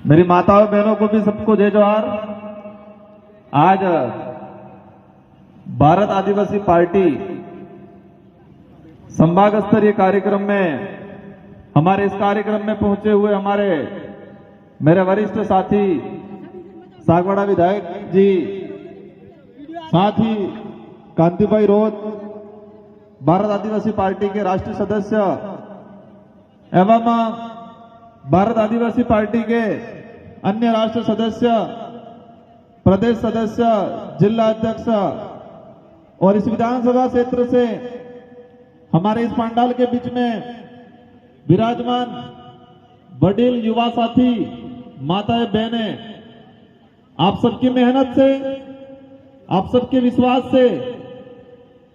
मेरी माताओं बहनों को भी सबको जय जोहार। आज भारत आदिवासी पार्टी संभाग स्तरीय कार्यक्रम में हमारे इस कार्यक्रम में पहुंचे हुए हमारे मेरे वरिष्ठ साथी सागवाड़ा विधायक जी, साथ ही कांतिभाई रोज भारत आदिवासी पार्टी के राष्ट्रीय सदस्य एवं भारत आदिवासी पार्टी के अन्य राष्ट्र सदस्य, प्रदेश सदस्य, जिला अध्यक्ष और इस विधानसभा क्षेत्र से हमारे इस पंडाल के बीच में विराजमान वडील युवा साथी, माताएं बहनें, आप सबकी मेहनत से, आप सबके विश्वास से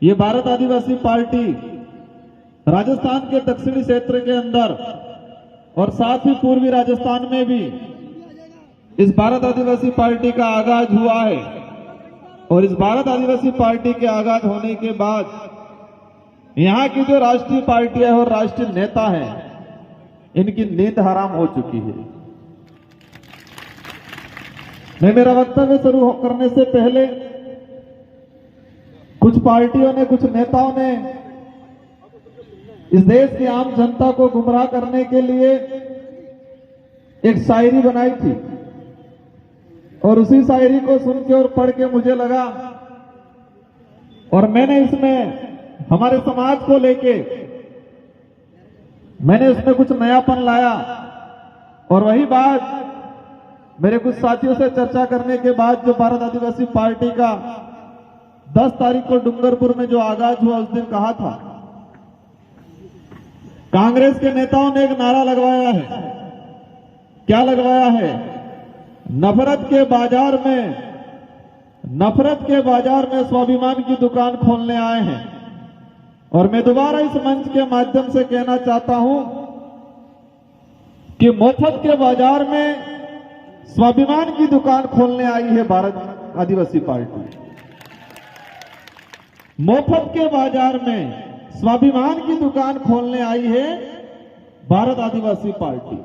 ये भारत आदिवासी पार्टी राजस्थान के दक्षिणी क्षेत्र के अंदर और साथ ही पूर्वी राजस्थान में भी इस भारत आदिवासी पार्टी का आगाज हुआ है। और इस भारत आदिवासी पार्टी के आगाज होने के बाद यहां की जो राष्ट्रीय पार्टियां और राष्ट्रीय नेता हैं, इनकी नींद हराम हो चुकी है। मैं मेरा वक्तव्य शुरू करने से पहले कुछ पार्टियों ने, कुछ नेताओं ने इस देश की आम जनता को गुमराह करने के लिए एक शायरी बनाई थी और उसी शायरी को सुन के और पढ़ के मुझे लगा, और मैंने इसमें हमारे समाज को लेके मैंने इसमें कुछ नयापन लाया। और वही बात मेरे कुछ साथियों से चर्चा करने के बाद जो भारत आदिवासी पार्टी का 10 तारीख को डूंगरपुर में जो आगाज हुआ, उस दिन कहा था, कांग्रेस के नेताओं ने एक नारा लगवाया है। क्या लगवाया है? नफरत के बाजार में स्वाभिमान की दुकान खोलने आए हैं। और मैं दोबारा इस मंच के माध्यम से कहना चाहता हूं कि मोफत के बाजार में स्वाभिमान की दुकान खोलने आई है भारत आदिवासी पार्टी। मोफत के बाजार में स्वाभिमान की दुकान खोलने आई है भारत आदिवासी पार्टी।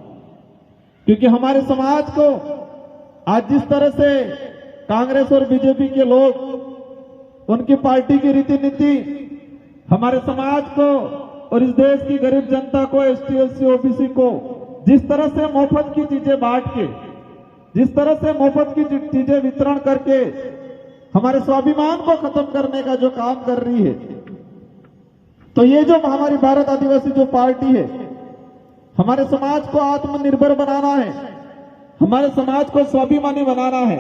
क्योंकि हमारे समाज को आज जिस तरह से कांग्रेस और बीजेपी के लोग, उनकी पार्टी की रीति नीति हमारे समाज को और इस देश की गरीब जनता को, एसटी, एससी, ओबीसी को जिस तरह से मुफ्त की चीजें बांट के, जिस तरह से मुफ्त की चीजें वितरण करके हमारे स्वाभिमान को खत्म करने का जो काम कर रही है, तो ये जो हमारी भारत आदिवासी जो पार्टी है, हमारे समाज को आत्मनिर्भर बनाना है, हमारे समाज को स्वाभिमानी बनाना है।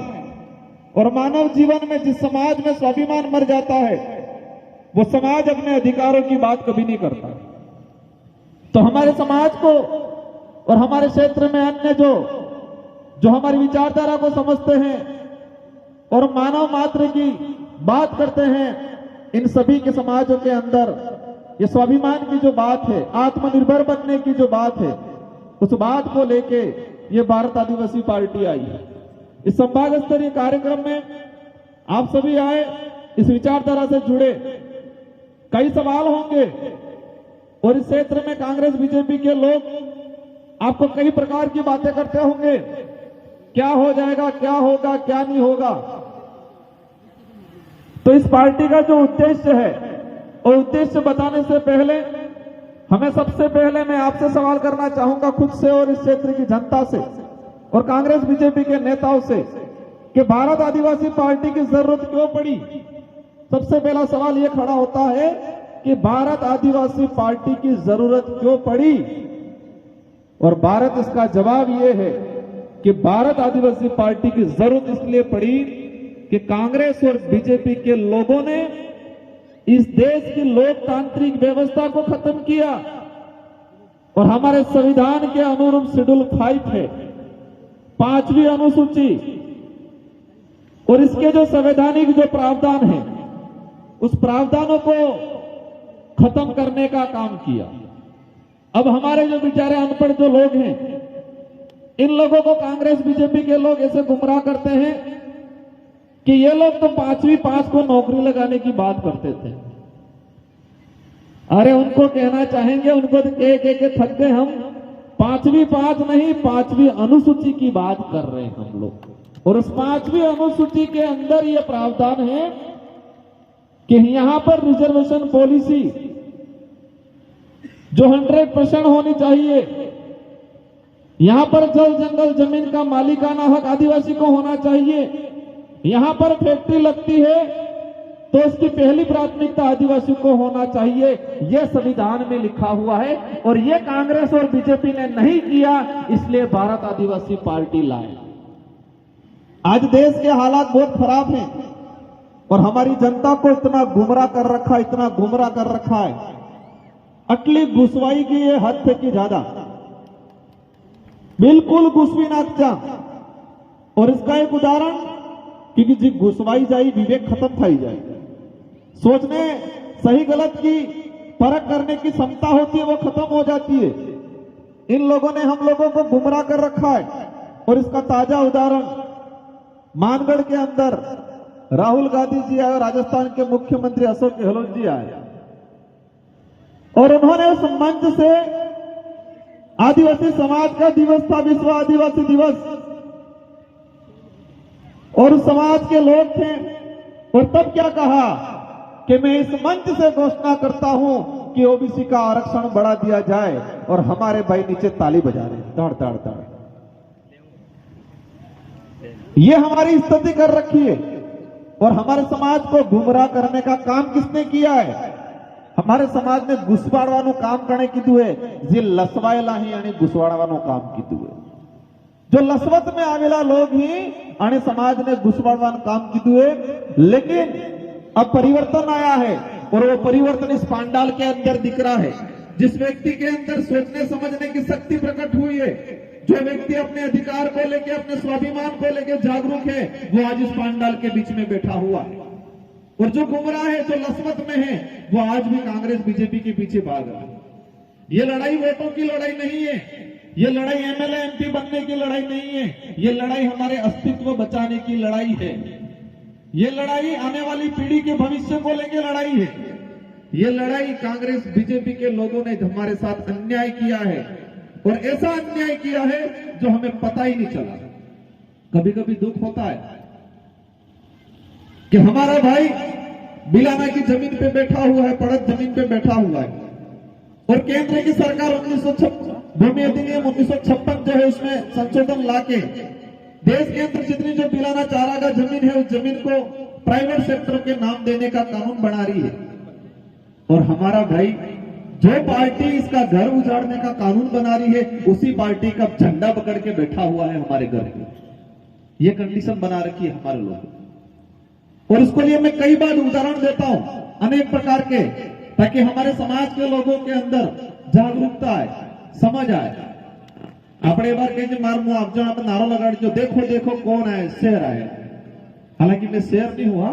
और मानव जीवन में जिस समाज में स्वाभिमान मर जाता है, वो समाज अपने अधिकारों की बात कभी नहीं करता। तो हमारे समाज को और हमारे क्षेत्र में अन्य जो हमारी विचारधारा को समझते हैं और मानव मात्र की बात करते हैं, इन सभी के समाजों के अंदर ये स्वाभिमान की जो बात है, आत्मनिर्भर बनने की जो बात है, उस बात को लेके ये भारत आदिवासी पार्टी आई है। इस संभाग स्तरीय कार्यक्रम में आप सभी आए, इस विचारधारा से जुड़े। कई सवाल होंगे और इस क्षेत्र में कांग्रेस बीजेपी के लोग आपको कई प्रकार की बातें करते होंगे, क्या हो जाएगा, क्या होगा, क्या नहीं होगा। तो इस पार्टी का जो उद्देश्य है, और उद्देश्य बताने से पहले हमें सबसे पहले मैं आपसे सवाल करना चाहूंगा, खुद से और इस क्षेत्र की जनता से और कांग्रेस बीजेपी के नेताओं से, कि भारत आदिवासी पार्टी की जरूरत क्यों पड़ी। सबसे पहला सवाल यह खड़ा होता है कि भारत आदिवासी पार्टी की जरूरत क्यों पड़ी। और भारत इसका जवाब यह है कि भारत आदिवासी पार्टी की जरूरत इसलिए पड़ी कि कांग्रेस और बीजेपी के लोगों ने इस देश की लोकतांत्रिक व्यवस्था को खत्म किया। और हमारे संविधान के अनुरूप शेड्यूल 5 है, 5वीं अनुसूची, और इसके जो संवैधानिक जो प्रावधान है, उस प्रावधानों को खत्म करने का काम किया। अब हमारे जो बेचारे अनपढ़ जो लोग हैं, इन लोगों को कांग्रेस बीजेपी के लोग ऐसे गुमराह करते हैं कि ये लोग तो 5वीं पास को नौकरी लगाने की बात करते थे। अरे उनको कहना चाहेंगे, उनको तो कह के थक गए हम। पांचवी नहीं, 5वीं अनुसूची की बात कर रहे हैं हम लोग। और उस 5वीं अनुसूची के अंदर ये प्रावधान है कि यहां पर रिजर्वेशन पॉलिसी जो 100% होनी चाहिए। यहां पर जल जंगल जमीन का मालिकाना हक आदिवासी को होना चाहिए। यहां पर फैक्ट्री लगती है तो उसकी पहली प्राथमिकता आदिवासी को होना चाहिए। यह संविधान में लिखा हुआ है और यह कांग्रेस और बीजेपी ने नहीं किया, इसलिए भारत आदिवासी पार्टी लाए। आज देश के हालात बहुत खराब हैं और हमारी जनता को इतना गुमराह कर रखा, इतना गुमराह कर रखा है। अटली घुसवाई की ये हद से की ज्यादा, बिल्कुल घुसवी नाकचा। और इसका एक उदाहरण, क्योंकि जी घुसवाई जाई विवेक खत्म थाई जाए, सोचने सही गलत की परख करने की क्षमता होती है, वो खत्म हो जाती है। इन लोगों ने हम लोगों को गुमराह कर रखा है। और इसका ताजा उदाहरण मानगढ़ के अंदर राहुल गांधी जी आए और राजस्थान के मुख्यमंत्री अशोक गहलोत जी आए और उन्होंने उस मंच से आदिवासी समाज का दिवस था, विश्व आदिवासी दिवस, और उस समाज के लोग थे। और तब क्या कहा कि मैं इस मंच से घोषणा करता हूं कि ओबीसी का आरक्षण बढ़ा दिया जाए। और हमारे भाई नीचे ताली बजा रहे, ताड़ ताड़ ताड़। ये हमारी स्थिति कर रखी है। और हमारे समाज को गुमराह करने का काम किसने किया है? हमारे समाज ने घुसवाड़वाનું काम करने कीधું है, જે લસવાયેલા ही અને ઘુસવાડવાનું काम कीधું है। जो लसवत में आवेला लोग ही અને समाज ने घुसवाड़વાનું काम कीधું है। लेकिन अब परिवर्तन आया है और वो परिवर्तन इस पांडाल के अंदर दिख रहा है। जिस व्यक्ति के अंदर सोचने समझने की शक्ति प्रकट हुई है, जो व्यक्ति अपने अधिकार को लेकर, अपने स्वाभिमान को लेकर जागरूक है, वो आज इस पांडाल के बीच में बैठा हुआ है। और जो गुमराह है, जो लसमत में है, वो आज भी कांग्रेस बीजेपी के पीछे भाग रहा है। ये लड़ाई वोटों की लड़ाई नहीं है, ये लड़ाई एमएलए एमपी बनने की लड़ाई नहीं है, ये लड़ाई हमारे अस्तित्व बचाने की लड़ाई है। ये लड़ाई आने वाली पीढ़ी के भविष्य को लेकर लड़ाई है। ये लड़ाई कांग्रेस बीजेपी के लोगों ने हमारे साथ अन्याय किया है और ऐसा अन्याय किया है जो हमें पता ही नहीं चला। कभी कभी दुख होता है कि हमारा भाई बिलाना की जमीन पे बैठा हुआ है, पड़त जमीन पे बैठा हुआ है और केंद्र की सरकार 1956 भूमि अधिनियम 1956 जो है उसमें संशोधन लाके देश के अंदर जितनी जो बिलाना चारागाह जमीन है, उस जमीन को प्राइवेट सेक्टर के नाम देने का कानून बना रही है। और हमारा भाई, जो पार्टी इसका घर उजाड़ने का कानून बना रही है, उसी पार्टी का झंडा पकड़ के बैठा हुआ है हमारे घर में। ये कंडीशन बना रखी है हमारे लोगों। और इसको लिए मैं कई बार उदाहरण देता हूं अनेक प्रकार के, ताकि हमारे समाज के लोगों के अंदर जागरूकता आए, समझ आए। આપણે एक बार कहेंगे मार मुआवजा आप नारा लगाड़ो, देखो देखो कौन आए, शेर आए। हालांकि मैं शेर नहीं हुआ,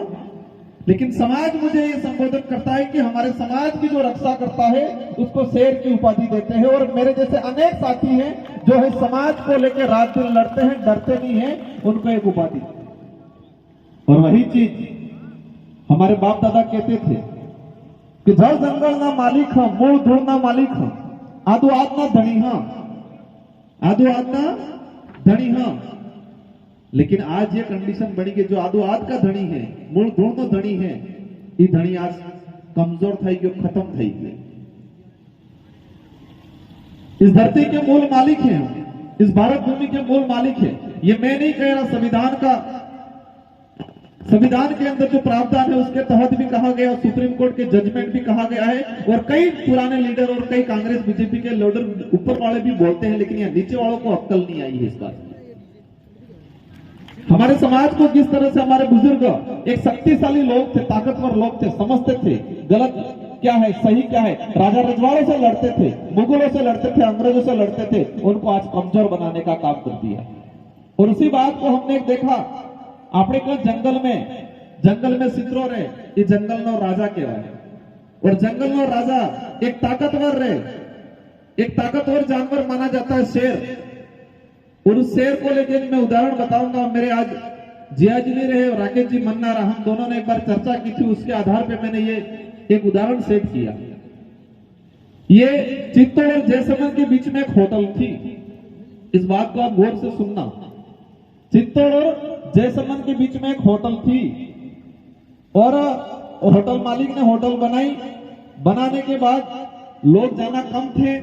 लेकिन समाज मुझे ये संबोधन करता है कि हमारे समाज की जो रक्षा करता है उसको शेर की उपाधि देते हैं। और मेरे जैसे अनेक साथी हैं जो है समाज को लेकर रात दिन लड़ते हैं, डरते नहीं हैं, उनको एक उपाधि। और वही चीज हमारे बाप दादा कहते थे कि जल जंगल ना मालिक हम, मूल धूल ना मालिक हम, आदो आद ना धनी हम, आदो आद ना धनी हम। लेकिन आज ये कंडीशन बनी कि जो आदो आद का धनी है, मूल धूल नो धनी है, ये धनी आज कमजोर થઈ ગયો, खत्म થઈ ગયો। इस धरती के मूल मालिक हैं, इस भारत भूमि के मूल मालिक हैं। ये मैं नहीं कह रहा, संविधान के अंदर जो प्रावधान है उसके तहत भी कहा गया, सुप्रीम कोर्ट के जजमेंट भी कहा गया है। और कई पुराने लीडर और कई कांग्रेस बीजेपी के लीडर ऊपर वाले भी बोलते हैं, लेकिन यहाँ नीचे वालों को अक्ल नहीं आई है इस बात। हमारे समाज को किस तरह से हमारे बुजुर्ग एक शक्तिशाली लोग थे, ताकतवर लोग थे, समझते थे गलत क्या है सही क्या है, राजा रजवाड़ों से लड़ते थे, मुगलों से लड़ते थे, अंग्रेजों से लड़ते थे, उनको आज कमजोर बनाने का काम कर दिया। और उसी बात को हमने देखा આપણે કોઈ जंगल में सित्रो रहे, ये जंगल नो राजा कहवाय। और जंगल नो राजा एक ताकतवर रहे, एक ताकतवर जानवर माना जाता है शेर। और उस शेर को लेकर मैं उदाहरण बताऊंगा। मेरे आज जिया जी नहीं रहे और राकेश जी मन्नारा, हम दोनों ने एक बार चर्चा की थी, उसके आधार पे मैंने ये एक उदाहरण सेट किया। ये चित्तौड़ और जैसलमेर के बीच में एक होटल थी। इस बात को आप गौर से सुनना। चित्तौड़ और जैसलमेर के बीच में एक होटल थी और होटल मालिक ने होटल बनाई। बनाने के बाद लोग जाना कम थे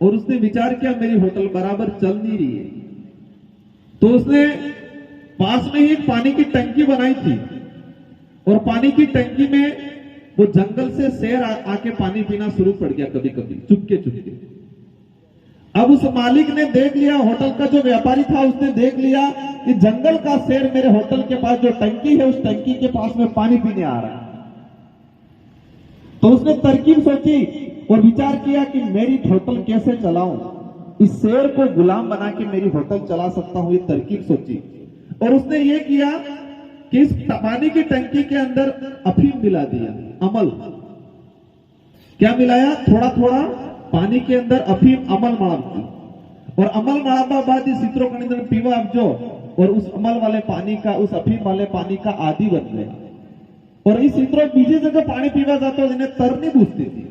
और उसने विचार किया मेरी होटल बराबर चल नहीं रही है, तो उसने पास में ही पानी की टंकी बनाई थी और पानी की टंकी में वो जंगल से शेर आके पानी पीना शुरू पड़ गया, कभी कभी चुपके चुपके। अब उस मालिक ने देख लिया, होटल का जो व्यापारी था उसने देख लिया कि जंगल का शेर मेरे होटल के पास जो टंकी है उस टंकी के पास में पानी पीने आ रहा है। तो उसने तरकीब सोची और विचार किया कि मेरी होटल कैसे चलाऊं, इस शेर को गुलाम बना के मेरी होटल चला सकता हूं, ये तरकीब सोची। और उसने ये किया कि इस पानी की टंकी के अंदर अफीम मिला दिया, अमल। क्या मिलाया? थोड़ा थोड़ा पानी के अंदर अफीम अमल मार और अमल मारा बाद इस चित्रों के अंदर पीवा जो और उस अमल वाले पानी का, उस अफीम वाले पानी का आदि बन गया। और इस चित्रों बीजी जगह पानी पीवा जाता जिन्हें तर नहीं बुझती थी।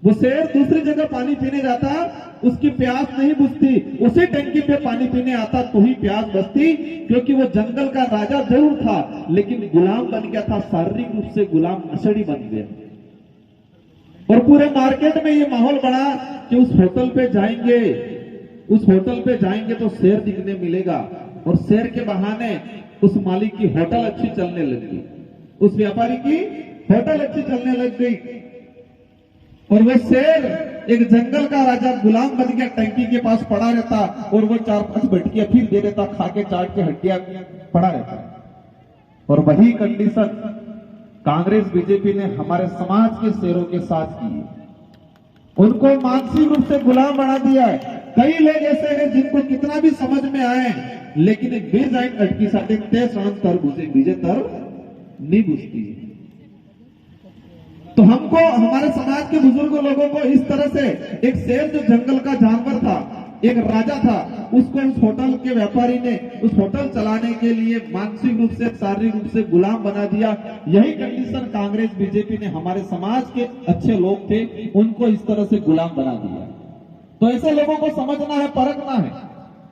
वो शेर दूसरी जगह पानी पीने जाता, उसकी प्यास नहीं बुझती, उसी टंकी पे पानी पीने आता तो ही प्यास बुझती, क्योंकि वो जंगल का राजा जरूर था लेकिन गुलाम बन गया था, शारीरिक रूप से गुलाम नशेड़ी बन गया। और पूरे मार्केट में ये माहौल बना कि उस होटल पे जाएंगे तो शेर दिखने मिलेगा और शेर के बहाने उस मालिक की होटल अच्छी चलने लगी, उस व्यापारी की होटल अच्छी चलने लग गई। और वो शेर एक जंगल का राजा गुलाम बन गया, टंकी के पास पड़ा रहता और वो 4-5 बैठकिया फिर दे देता, खा के चाट के हड्डियां पड़ा रहता। और वही कंडीशन कांग्रेस बीजेपी ने हमारे समाज के शेरों के साथ की है। उनको मानसिक रूप से गुलाम बना दिया है। कई लोग ऐसे हैं जिनको कितना भी समझ में आए लेकिन एक बेजाइन अटकी साथे ते शांत तर बुझे बीजे तर नहीं बुझती। तो हमको, हमारे समाज के बुजुर्ग लोगों को इस तरह से एक शेर जो जंगल का जानवर था, एक राजा था, उसको उस होटल के व्यापारी ने उस होटल चलाने के लिए मानसिक रूप से, शारीरिक रूप से गुलाम बना दिया। यही कंडीशन कांग्रेस बीजेपी ने हमारे समाज के अच्छे लोग थे उनको इस तरह से गुलाम बना दिया। तो ऐसे लोगों को समझना है, परखना है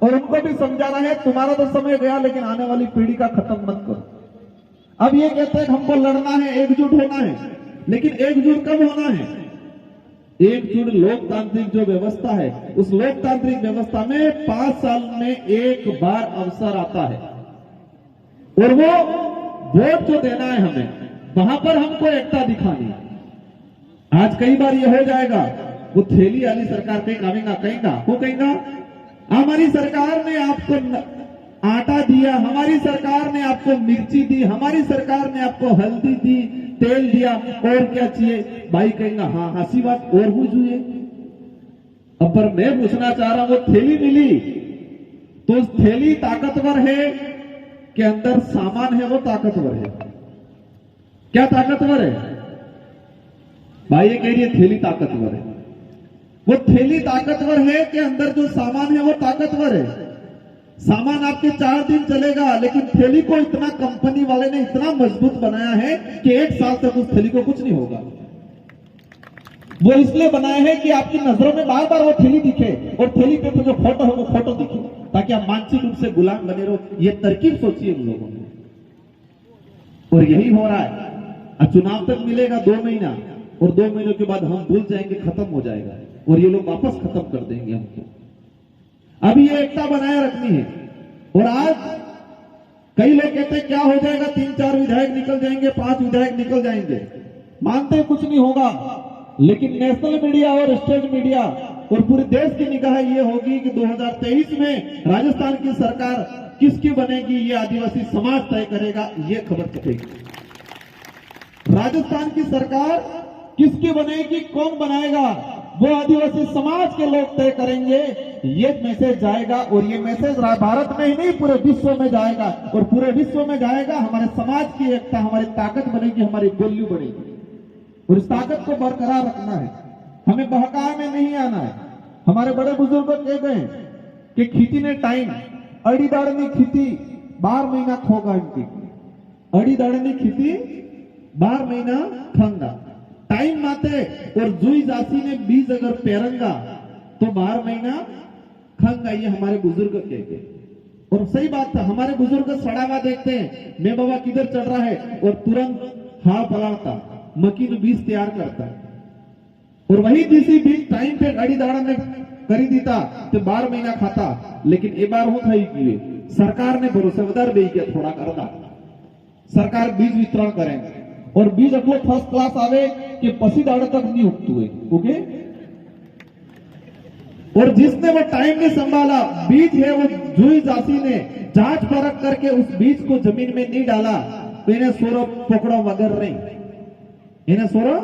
और उनको भी समझाना है तुम्हारा तो समय गया लेकिन आने वाली पीढ़ी का खत्म मत करो। अब ये कहते हैं हमको लड़ना है, एकजुट होना है, लेकिन एकजुट कब होना है? एकजुट लोकतांत्रिक जो व्यवस्था है, उस लोकतांत्रिक व्यवस्था में 5 साल में एक बार अवसर आता है और वो वोट जो देना है हमें, वहां पर हमको एकता दिखानी। आज कई बार ये हो जाएगा, वो थैली वाली सरकार कहेगा वो कहेगा हमारी सरकार ने आपको आटा दिया, हमारी सरकार ने आपको मिर्ची दी, हमारी सरकार ने आपको हल्दी दी, तेल दिया, और क्या चाहिए? भाई कहेगा हाँ हंसी बात और हुई। अब पर मैं पूछना चाह रहा हूं, वो थैली मिली तो उस थैली ताकतवर है कि अंदर सामान है वो ताकतवर है? क्या ताकतवर है? भाई ये कह रही है थैली ताकतवर है। वो थैली ताकतवर है कि अंदर जो सामान है वो ताकतवर है? सामान आपके 4 दिन चलेगा लेकिन थैली को इतना कंपनी वाले ने इतना मजबूत बनाया है कि 1 साल तक उस थैली को कुछ नहीं होगा। वो इसलिए बनाया है कि आपकी नजरों में बार बार वो थैली दिखे और थैली पे जो फोटो है वो फोटो दिखे, ताकि आप मानसिक रूप से गुलाम बने रहो। ये तरकीब सोचिए उन लोगों ने, और यही हो रहा है। चुनाव तक मिलेगा 2 महीना और 2 महीनों के बाद हम भूल जाएंगे, खत्म हो जाएगा और ये लोग वापस खत्म कर देंगे हमको। अभी ये एकता बनाए रखनी है। और आज कई लोग कहते हैं क्या हो जाएगा, 3-4 विधायक निकल जाएंगे, 5 विधायक निकल जाएंगे। मानते कुछ नहीं होगा, लेकिन नेशनल मीडिया और स्टेट मीडिया और पूरे देश की निगाह ये होगी कि 2023 में राजस्थान की सरकार किसकी बनेगी, ये आदिवासी समाज तय करेगा। ये खबर छपेगी, राजस्थान की सरकार किसकी बनेगी, कौन बनाएगा, वो आदिवासी समाज के लोग तय करेंगे। ये मैसेज जाएगा और ये मैसेज भारत में ही नहीं पूरे विश्व में जाएगा, और पूरे विश्व में जाएगा। हमारे समाज की एकता, हमारी ताकत बनेगी, हमारी वैल्यू बनेगी, और इस ताकत को बरकरार रखना है। हमें बहकावे में नहीं आना है। हमारे बड़े बुजुर्ग कह गए कि खेती ने टाइम अड़ी दाड़नी खेती 12 महीना खोगा इनकी, अड़ी दाड़नी खेती 12 महीना खंगा। टाइम माते और जुई जासी ने बीज अगर पेरंगा तो 12 महीना खंग आई, हमारे बुजुर्ग कहते। और सही बात है, हमारे बुजुर्ग सड़ा हुआ देखते हैं, मैं बाबा किधर चढ़ रहा है, और तुरंत हाथ पलाता मक्की में बीज तैयार करता है। और वही देसी बीज टाइम पे गाड़ी दाड़ा में करी दीता तो 12 महीना खाता। लेकिन ये बार होता ही कि सरकार ने भरोसेदार दे के थोड़ा करदा, सरकार बीज वितरण करें और बीज अपने फर्स्ट क्लास आवे कि पसी दाड़ा तक नहीं उगतू है, ओके। और जिसने वो टाइम में संभाला, बीज है वो जुई जासी ने जांच परख करके उस बीज को जमीन में नहीं डाला तो इन्हें सोरो पकड़ो वगर रही, इन्हें सोरो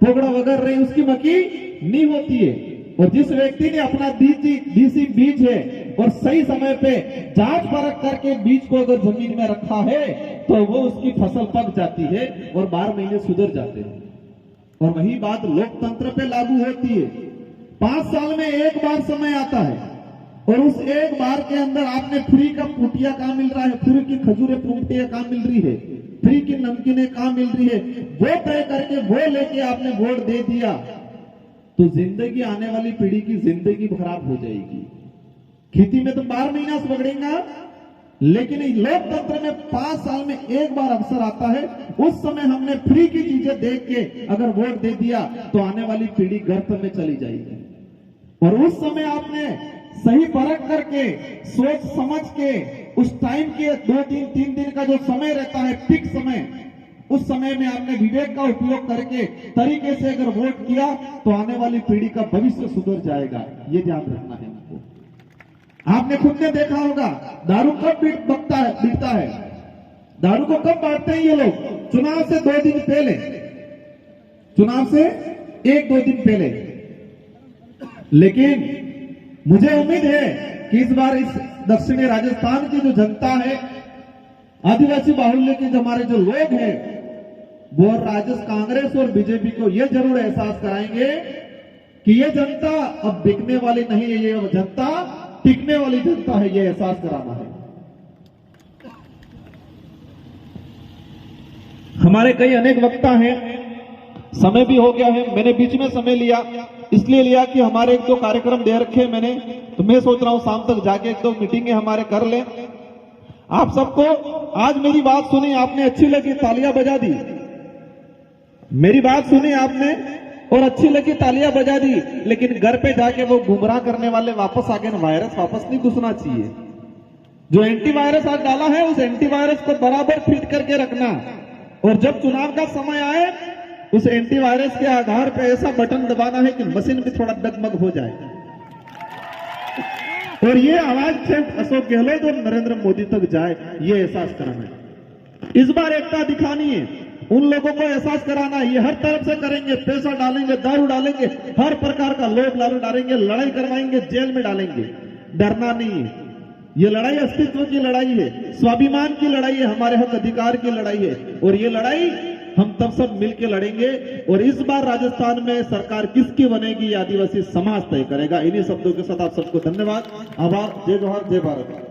पकड़ो वगर रही, उसकी मक्की नहीं होती है। और जिस व्यक्ति ने अपना देसी बीज है और सही समय पे जांच परख करके बीज को अगर जमीन में रखा है तो वो उसकी फसल पक जाती है और 12 महीने सुधर जाते हैं। और वही बात लोकतंत्र पे लागू होती है। 5 साल में एक बार समय आता है और उस एक बार के अंदर आपने फ्री का पुटिया कहां मिल रहा है, फ्री की खजूरें पुटिया कहां मिल रही है, फ्री की नमकीनें कहां मिल रही है, वो तय करके वो लेके आपने वोट दे दिया तो जिंदगी, आने वाली पीढ़ी की जिंदगी खराब हो जाएगी। खेती में तो 12 महीना से बढ़ेगा, लेकिन लोकतंत्र में 5 साल में एक बार अवसर आता है, उस समय हमने फ्री की चीजें देख के अगर वोट दे दिया तो आने वाली पीढ़ी गर्त में चली जाएगी। और उस समय आपने सही परख करके सोच समझ के उस टाइम के 2-3 दिन का जो समय रहता है, पिक समय, उस समय में आपने विवेक का उपयोग करके तरीके से अगर वोट किया तो आने वाली पीढ़ी का भविष्य सुधर जाएगा। ये ध्यान रखना है हमको। आपने खुद ने देखा होगा दारू कब बिकता है, दारू को कब बांटते हैं ये लोग, चुनाव से 2 दिन पहले, चुनाव से 1-2 दिन पहले। लेकिन मुझे उम्मीद है कि इस बार इस दक्षिणी राजस्थान की जो जनता है, आदिवासी बाहुल्य के हमारे जो लोग हैं, वो राजस्थान कांग्रेस और बीजेपी को यह जरूर एहसास कराएंगे कि ये जनता अब बिकने वाली नहीं है, ये जनता टिकने वाली जनता है, ये एहसास कराना है। हमारे कई अनेक वक्ता हैं, समय भी हो गया है, मैंने बीच में समय लिया, इसलिए लिया कि हमारे 1-2 कार्यक्रम दे रखे मैंने, तो मैं सोच रहा हूं शाम तक जाके 1-2 मीटिंगें हमारे कर लें। आप सबको आज मेरी बात सुनी, आपने अच्छी लगी, तालियां बजा दी। मेरी बात सुनी आपने और अच्छी लगी, तालियां बजा दी, लेकिन घर पे जाके वो गुमराह करने वाले वापस आ गए, वायरस वापस नहीं घुसना चाहिए। जो एंटीवायरस आज डाला है उस एंटीवायरस को बराबर फिट करके रखना, और जब चुनाव का समय आए उस एंटीवायरस के आधार पे ऐसा बटन दबाना है कि मशीन भी थोड़ा डगमग हो जाए। और ये आवाज सिर्फ अशोक गहलोत और नरेंद्र मोदी तक जाए, ये एहसास कराना है। इस बार एकता दिखानी है, उन लोगों को एहसास कराना है। ये हर तरफ से करेंगे, पैसा डालेंगे, दारू डालेंगे, हर प्रकार का लोग लालू डालेंगे, लड़ाई करवाएंगे, जेल में डालेंगे। डरना नहीं है, ये लड़ाई अस्तित्व की लड़ाई है, स्वाभिमान की लड़ाई है, हमारे हक अधिकार की लड़ाई है। और ये लड़ाई हम तब सब मिलकर लड़ेंगे। और इस बार राजस्थान में सरकार किसकी बनेगी, आदिवासी समाज तय करेगा। इन्हीं शब्दों के साथ आप सबको धन्यवाद, आभार। जय जोहार, जय भारत।